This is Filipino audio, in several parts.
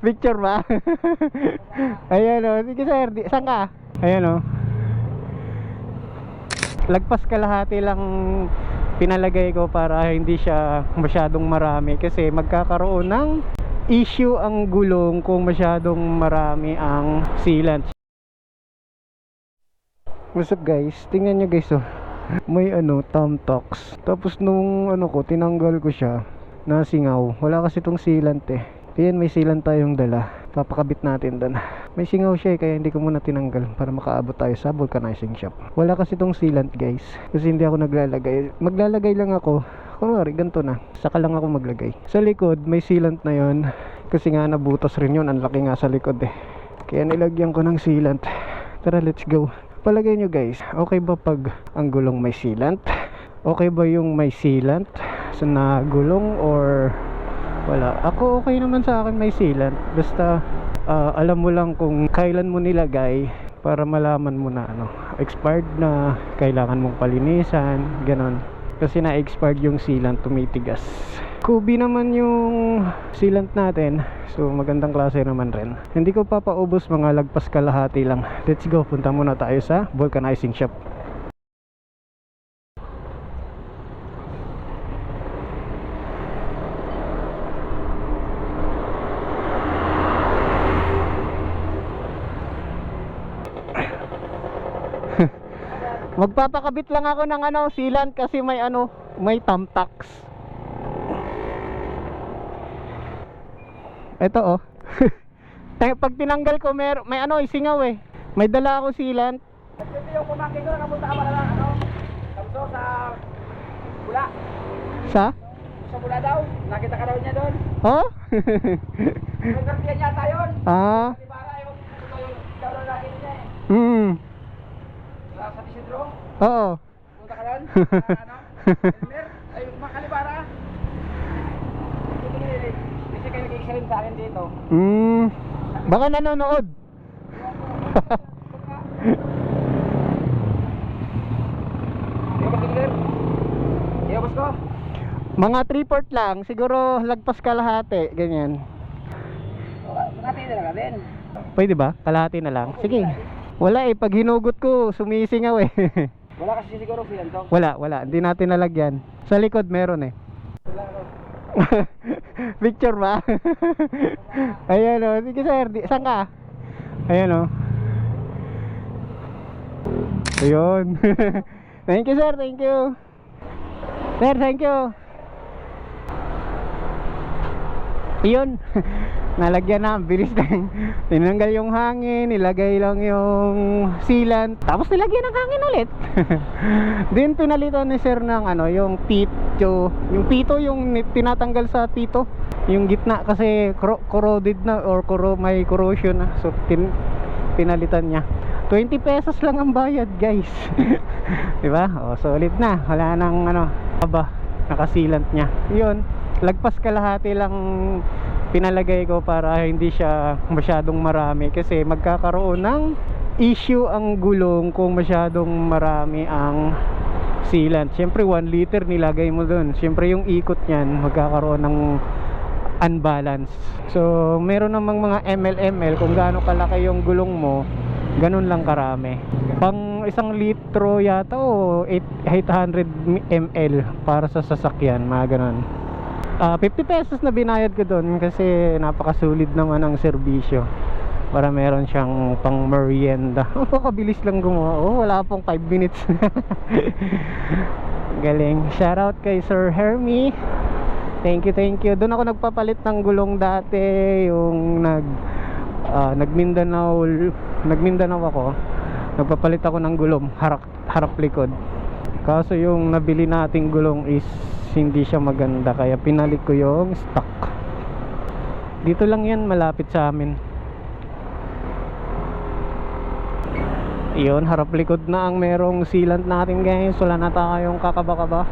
Picture ba? Ayan o, sige sir, saan ka? Ayan o, lagpas kalahati lang pinalagay ko para hindi siya masyadong marami, kasi magkakaroon ng issue ang gulong kung masyadong marami ang sealant. What's up guys, tingnan nyo guys, oh, may thumbtacks. Tapos nung ko, tinanggal ko siya, nasingaw. Wala kasi itong sealant eh. Ayan, may sealant tayong dala, papakabit natin doon. May singaw siya eh, kaya hindi ko muna tinanggal para makaabot tayo sa vulcanizing shop. Wala kasi itong sealant guys, kasi hindi ako naglalagay. Maglalagay lang ako, kunwari ganito na, saka lang ako maglagay. Sa likod may sealant na yon, kasi nga nabutas rin yun, ang laki nga sa likod eh, kaya nilagyan ko ng sealant. Tara, let's go. Palagay nyo guys, okay ba pag ang gulong may sealant? Okay ba yung may sealant sa nagulong or wala? Ako okay naman sa akin may sealant, basta alam mo lang kung kailan mo nilagay para malaman mo na expired na, kailangan mong palinisan, ganon. Kasi na-expired yung sealant, tumitigas. Kubi naman yung sealant natin, so magandang klase naman rin. Hindi ko papaubos, mga lagpas kalahati lang. Let's go, punta muna tayo sa vulcanizing shop. Magpapakabit lang ako ng sealant kasi may thumbtacks. Ito oh. Pag tinanggal ko may isingaw eh. May dala ako sealant. Ito yung kumakin ko, nakapunta ka pala lang, Kamso sa Bula. Sa Bula daw, nakita ka daw niya doon. Oh? Nagkartiyan yata yun. Ah. Di ba yung daw natin niya eh. Sa Isidro? Oo. Punta ka doon? Elmer? Ay, makalibara. Kasi kayo nag-excellent sa akin dito. Baka nanonood. Iyabas ko. Mga 3/4 lang, siguro lagpas kalahati, ganyan. Kalahati na lang din. Pwede ba? Kalahati na lang? Sige. Wala eh, pag hinugot ko, sumisingaw eh. Wala kasi siguro siyan to. Wala, hindi natin nalagyan. Sa likod meron eh. Picture ba? Ayan o, sige sir, saan ka? Ayan o. Ayun. Thank you sir, thank you. Sir, thank you. Yun. Nalagyan na, bilis lang. Tinanggal yung hangin, nilagay lang yung sealant, tapos nilagyan ng hangin ulit. Din pinalitan ni sir ng yung pito. Yung pito yung tinatanggal sa pito, yung gitna kasi corroded na or may corrosion na. So pinalitan niya. 20 pesos lang ang bayad guys. Diba? O, solid na. Wala nang nakasealant niya. Yun, lagpas kalahati lang pinalagay ko para hindi siya masyadong marami, kasi magkakaroon ng issue ang gulong kung masyadong marami ang sealant. Siyempre 1 liter nilagay mo dun, siyempre yung ikot niyan magkakaroon ng unbalance. So meron namang mga ml kung gaano kalaki yung gulong mo, ganun lang karami. Pang 1 litro yata o 800 ml para sa sasakyan, mga ganun. 50 pesos na binayad ko doon kasi napakasulit naman ang serbisyo. Para meron siyang pang merienda. Napakabilis lang gumawa. Wala pong 5 minutes. Galing. Shoutout kay Sir Hermie. Thank you. Doon ako nagpapalit ng gulong dati, yung nagmindanao ako. Nagpapalit ako ng gulong harap likod. Kaso yung nabili nating gulong is hindi siya maganda, kaya pinalit ko yung stock. Dito lang yan, malapit sa amin. Yun, harap likod na ang merong sealant natin guys. Wala na tayong kakaba-kaba.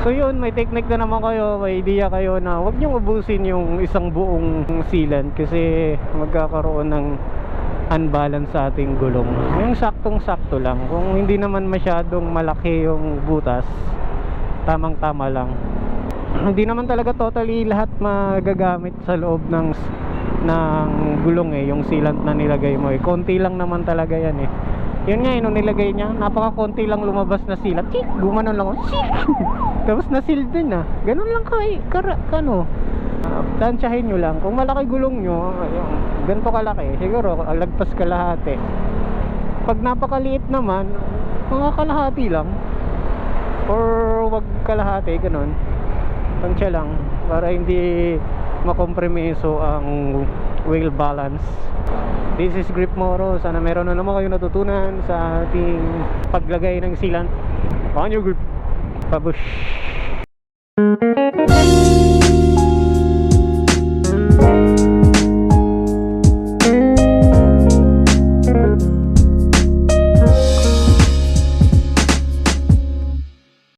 So yun, may technique na naman kayo, may idea kayo na huwag nyo ubusin yung isang buong sealant kasi magkakaroon ng unbalance sa ating gulong. Yung saktong-sakto lang. Kung hindi naman masyadong malaki yung butas, tamang-tama lang. hindi naman talaga totally lahat magagamit sa loob ng gulong eh, yung sealant na nilagay mo eh. Konti lang naman talaga yan eh. Yun nga eh, nung nilagay niya, napaka-konti lang lumabas na sealant. Chik! Gumanon lang ako. Chik! Tapos na-seal din ah. Ganun lang kano. Tansyahin nyo lang. Kung malaki gulong nyo, ganito kalaki, siguro lagpas kalahati. Pag napakaliit naman, mga kalahati lang. Or wag kalahati, ganun. Tansya lang para hindi makompromiso ang wheel balance. This is Grip Moro. Sana meron na naman kayo natutunan sa ating paglagay ng sealant. On your grip. Pabush.